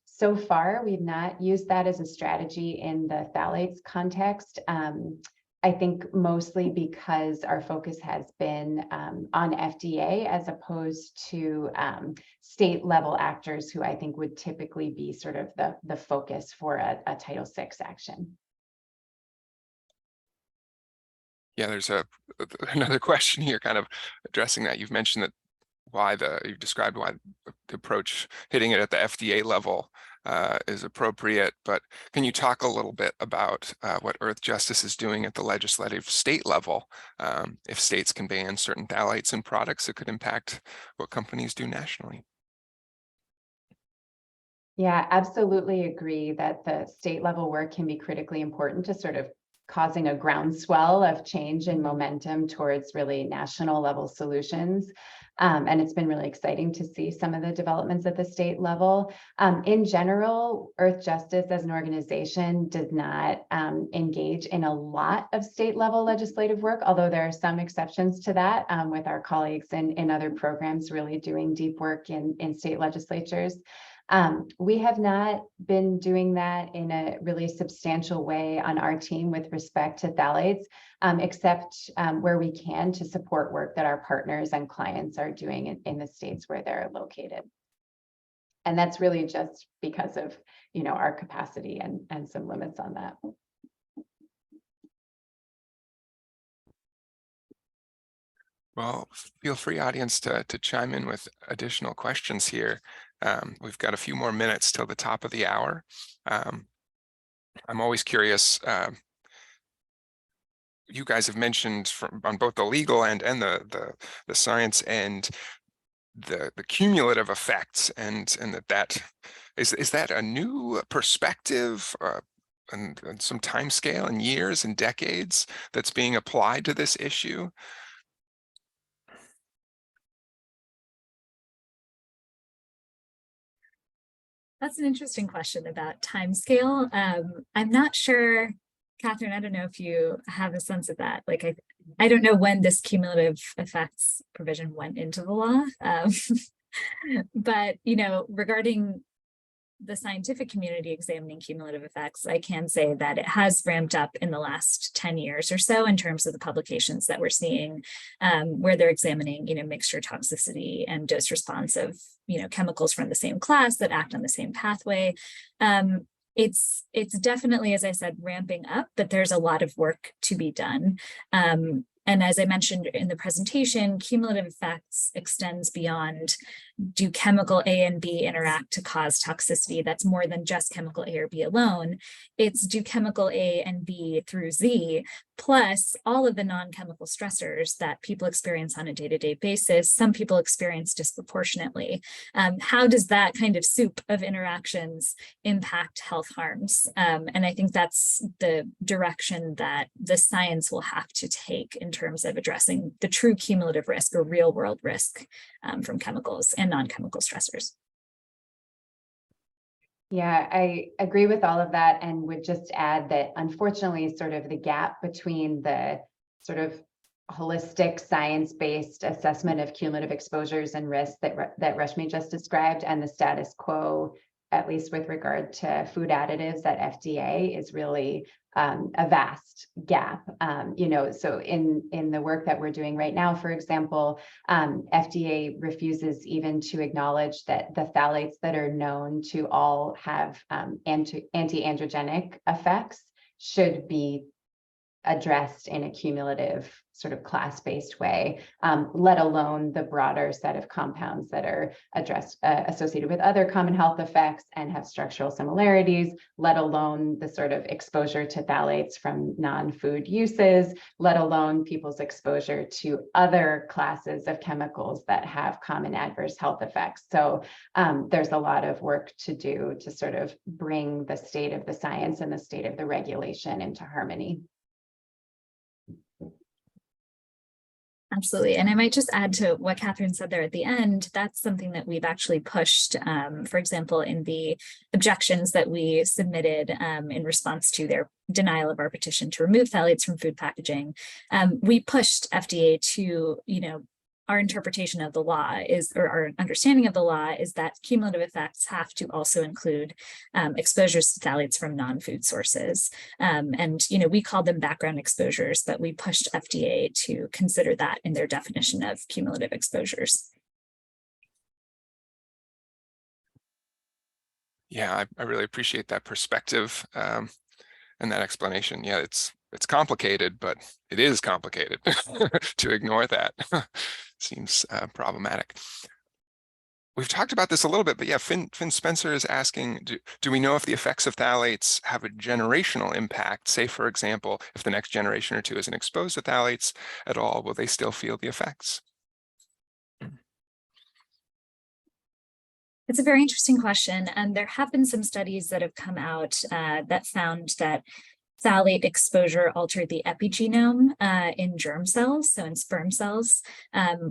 So far, we've not used that as a strategy in the phthalates context. I think mostly because our focus has been on FDA as opposed to state level actors who I think would typically be sort of the focus for a Title VI action. Yeah, there's another question here kind of addressing that. You've mentioned that you've described why the approach hitting it at the FDA level is appropriate, but can you talk a little bit about what Earthjustice is doing at the legislative state level? If states can ban certain phthalates in products, it could impact what companies do nationally. Yeah, absolutely agree that the state level work can be critically important to sort of causing a groundswell of change and momentum towards really national level solutions. And it's been really exciting to see some of the developments at the state level. In general, Earthjustice as an organization does not engage in a lot of state level legislative work, although there are some exceptions to that with our colleagues in other programs really doing deep work in state legislatures. We have not been doing that in a really substantial way on our team with respect to phthalates, except where we can to support work that our partners and clients are doing in the states where they're located. And that's really just because of, our capacity and some limits on that. Well, feel free, audience, to chime in with additional questions here. We've got a few more minutes till the top of the hour. I'm always curious. You guys have mentioned on both the legal and the science end the cumulative effects, and that is that a new perspective and some time scale and years and decades that's being applied to this issue? That's an interesting question about timescale. I'm not sure, Katherine, I don't know if you have a sense of that. Like, I don't know when this cumulative effects provision went into the law. But, regarding the scientific community examining cumulative effects, I can say that it has ramped up in the last 10 years or so in terms of the publications that we're seeing, where they're examining, mixture toxicity and dose response of, chemicals from the same class that act on the same pathway. It's definitely, as I said, ramping up, but there's a lot of work to be done. And as I mentioned in the presentation, cumulative effects extends beyond, do chemical A and B interact to cause toxicity? That's more than just chemical A or B alone. It's, do chemical A and B through Z, plus all of the non-chemical stressors that people experience on a day-to-day basis, some people experience disproportionately. How does that kind of soup of interactions impact health harms? And I think that's the direction that the science will have to take in terms of addressing the true cumulative risk or real world risk from chemicals and non-chemical stressors. Yeah, I agree with all of that, and would just add that unfortunately, sort of the gap between the sort of holistic science-based assessment of cumulative exposures and risks that Rashmi just described, and the status quo, at least with regard to food additives at FDA, is really a vast gap. So in the work that we're doing right now, for example, FDA refuses even to acknowledge that the phthalates that are known to all have anti-androgenic effects should be addressed in a cumulative sort of class-based way, let alone the broader set of compounds that are associated with other common health effects and have structural similarities, let alone the sort of exposure to phthalates from non-food uses, let alone people's exposure to other classes of chemicals that have common adverse health effects. So there's a lot of work to do to sort of bring the state of the science and the state of the regulation into harmony. Absolutely. And I might just add to what Katherine said there at the end, that's something that we've actually pushed, for example, in the objections that we submitted in response to their denial of our petition to remove phthalates from food packaging. We pushed FDA to, our interpretation of the law is, or our understanding of the law is that cumulative effects have to also include exposures to phthalates from non-food sources. And we called them background exposures, but we pushed FDA to consider that in their definition of cumulative exposures. Yeah, I really appreciate that perspective and that explanation. Yeah, it's complicated, but it is complicated to ignore that. Seems problematic. We've talked about this a little bit, but yeah, Finn Spencer is asking, do we know if the effects of phthalates have a generational impact? Say, for example, if the next generation or two isn't exposed to phthalates at all, will they still feel the effects? It's a very interesting question. And there have been some studies that have come out that found that phthalate exposure altered the epigenome in germ cells, so in sperm cells,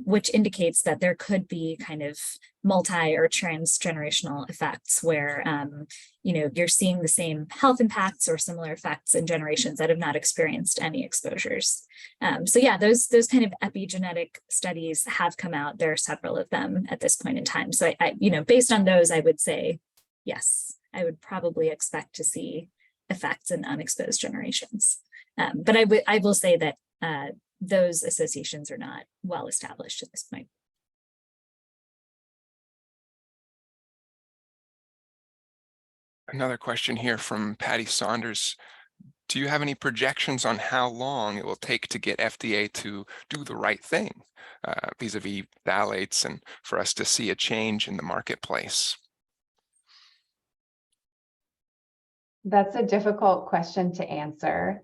which indicates that there could be kind of multi or transgenerational effects where, you're seeing the same health impacts or similar effects in generations that have not experienced any exposures. So yeah, those kind of epigenetic studies have come out. There are several of them at this point in time. So I based on those, I would say, yes, I would probably expect to see effects in unexposed generations. But I will say that those associations are not well established at this point. Another question here from Patty Saunders. Do you have any projections on how long it will take to get FDA to do the right thing vis-a-vis phthalates and for us to see a change in the marketplace? That's a difficult question to answer.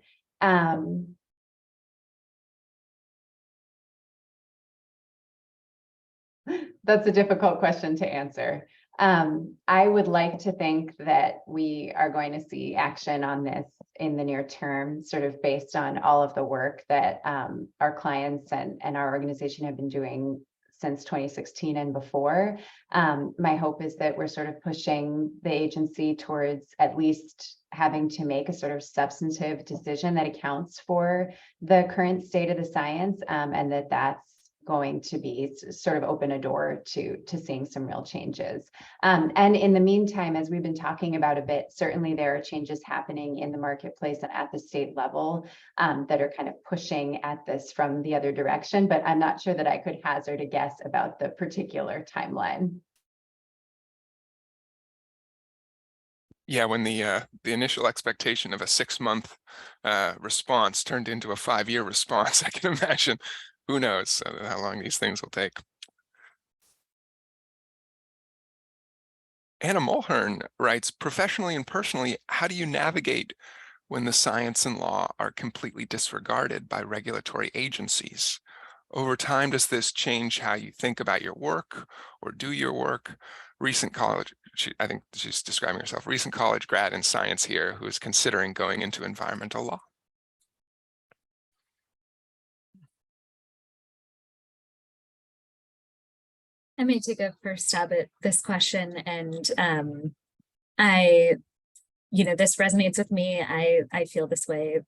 That's a difficult question to answer. I would like to think that we are going to see action on this in the near term, sort of based on all of the work that our clients and our organization have been doing since 2016 and before. My hope is that we're sort of pushing the agency towards at least having to make a sort of substantive decision that accounts for the current state of the science, and that's going to be sort of open a door to seeing some real changes. And in the meantime, as we've been talking about a bit, certainly there are changes happening in the marketplace and at the state level that are kind of pushing at this from the other direction, but I'm not sure that I could hazard a guess about the particular timeline. Yeah, when the initial expectation of a 6-month response turned into a 5-year response, I can imagine. Who knows how long these things will take. Anna Mulhern writes, professionally and personally, how do you navigate when the science and law are completely disregarded by regulatory agencies? Over time, does this change how you think about your work or do your work? Recent college, I think she's describing herself, recent college grad in science here who is considering going into environmental law. I may take a first stab at this question, and this resonates with me. I feel this way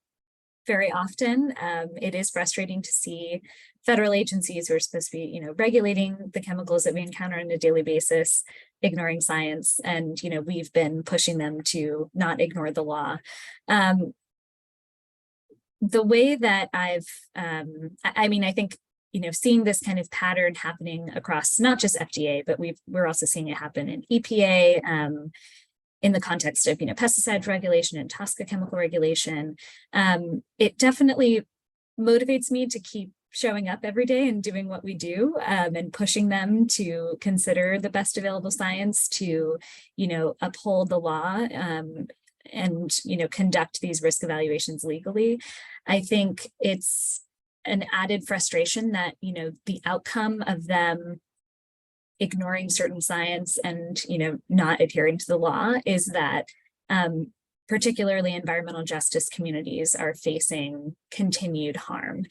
very often. It is frustrating to see federal agencies who are supposed to be, regulating the chemicals that we encounter on a daily basis, ignoring science. And, we've been pushing them to not ignore the law. The way that I think, seeing this kind of pattern happening across not just FDA, but we're also seeing it happen in EPA, in the context of, pesticide regulation and toxic chemical regulation. It definitely motivates me to keep showing up every day and doing what we do, and pushing them to consider the best available science, to, uphold the law, and, conduct these risk evaluations legally. I think it's an added frustration that, the outcome of them ignoring certain science and, not adhering to the law is that, particularly environmental justice communities are facing continued harm.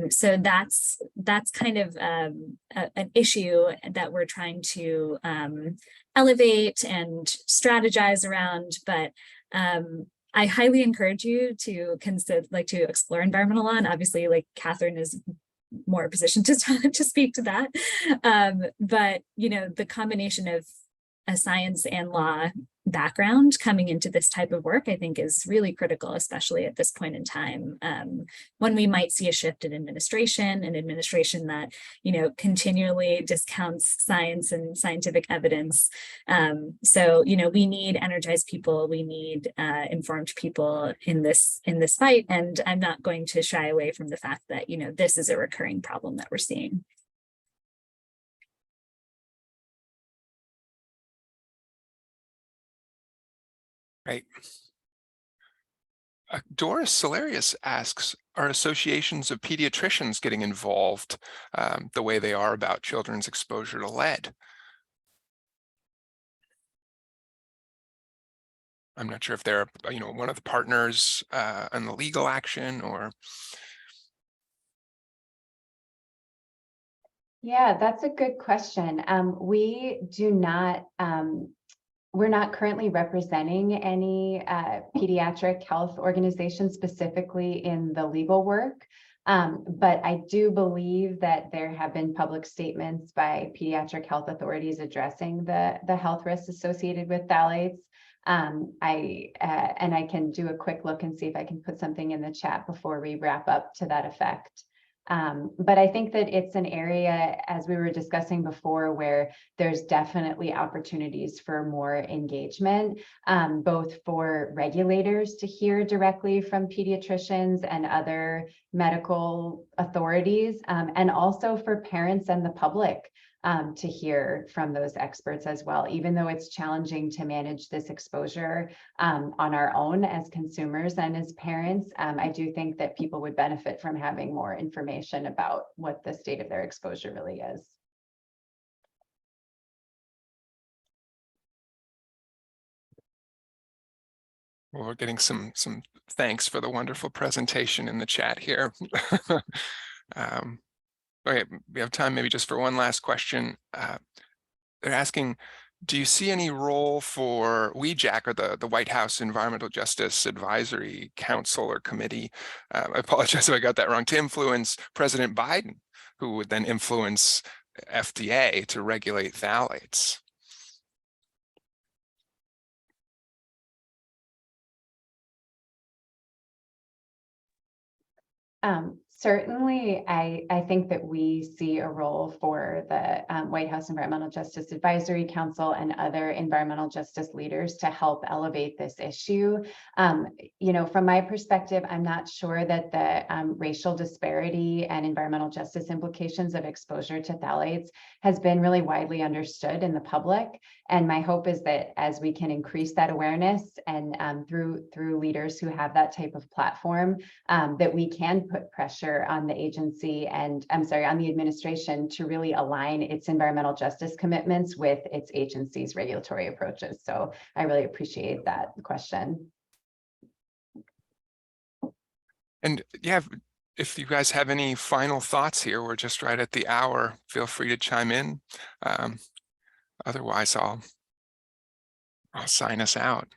So that's kind of an issue that we're trying to elevate and strategize around. But I highly encourage you to to explore environmental law. And obviously, Katherine is more positioned to speak to that. But, the combination of a science and law background coming into this type of work, I think, is really critical, especially at this point in time, when we might see a shift in administration, an administration that, continually discounts science and scientific evidence. So, we need energized people, we need informed people in this fight. And I'm not going to shy away from the fact that, this is a recurring problem that we're seeing. Right. Doris Salarius asks, are associations of pediatricians getting involved the way they are about children's exposure to lead? I'm not sure if they're, one of the partners in the legal action or. Yeah, that's a good question. We do not. We're not currently representing any pediatric health organizations specifically in the legal work, but I do believe that there have been public statements by pediatric health authorities addressing the health risks associated with phthalates. I can do a quick look and see if I can put something in the chat before we wrap up to that effect. But I think that it's an area, as we were discussing before, where there's definitely opportunities for more engagement, both for regulators to hear directly from pediatricians and other medical authorities, and also for parents and the public to hear from those experts as well. Even though it's challenging to manage this exposure on our own as consumers and as parents, I do think that people would benefit from having more information about what the state of their exposure really is. Well, we're getting some thanks for the wonderful presentation in the chat here. Okay, we have time maybe just for one last question. They're asking, do you see any role for WEJAC, or the White House Environmental Justice Advisory Council or Committee? I apologize if I got that wrong, to influence President Biden, who would then influence FDA to regulate phthalates? Certainly, I think that we see a role for the White House Environmental Justice Advisory Council and other environmental justice leaders to help elevate this issue. From my perspective, I'm not sure that the racial disparity and environmental justice implications of exposure to phthalates has been really widely understood in the public. And my hope is that as we can increase that awareness and through leaders who have that type of platform, that we can put pressure on the agency and on the administration to really align its environmental justice commitments with its agency's regulatory approaches. So I really appreciate that question. And yeah, if you guys have any final thoughts here, we're just right at the hour. Feel free to chime in. Otherwise, I'll sign us out.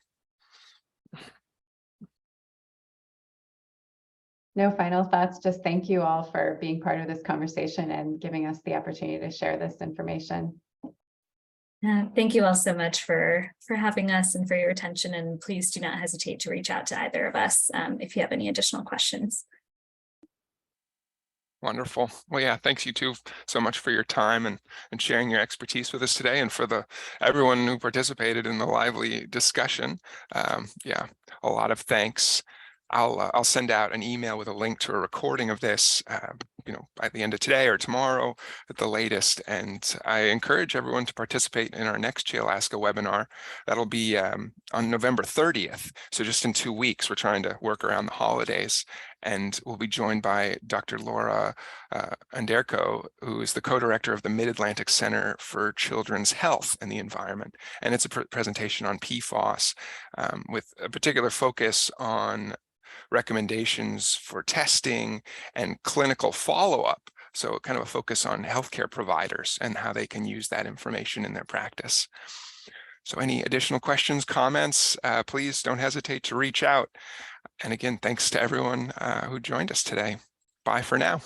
No final thoughts. Just thank you all for being part of this conversation and giving us the opportunity to share this information. Thank you all so much for having us and for your attention. And please do not hesitate to reach out to either of us if you have any additional questions. Wonderful. Well, yeah, thanks you two so much for your time and sharing your expertise with us today, and for everyone who participated in the lively discussion. Yeah, a lot of thanks. I'll send out an email with a link to a recording of this, by the end of today or tomorrow at the latest. And I encourage everyone to participate in our next Alaska webinar. That'll be on November 30th. So just in 2 weeks, we're trying to work around the holidays. And we'll be joined by Dr. Laura Anderko, who is the co-director of the Mid-Atlantic Center for Children's Health and the Environment. And it's a presentation on PFAS with a particular focus on recommendations for testing and clinical follow-up. So kind of a focus on healthcare providers and how they can use that information in their practice. So any additional questions, comments, please don't hesitate to reach out. And again, thanks to everyone who joined us today. Bye for now.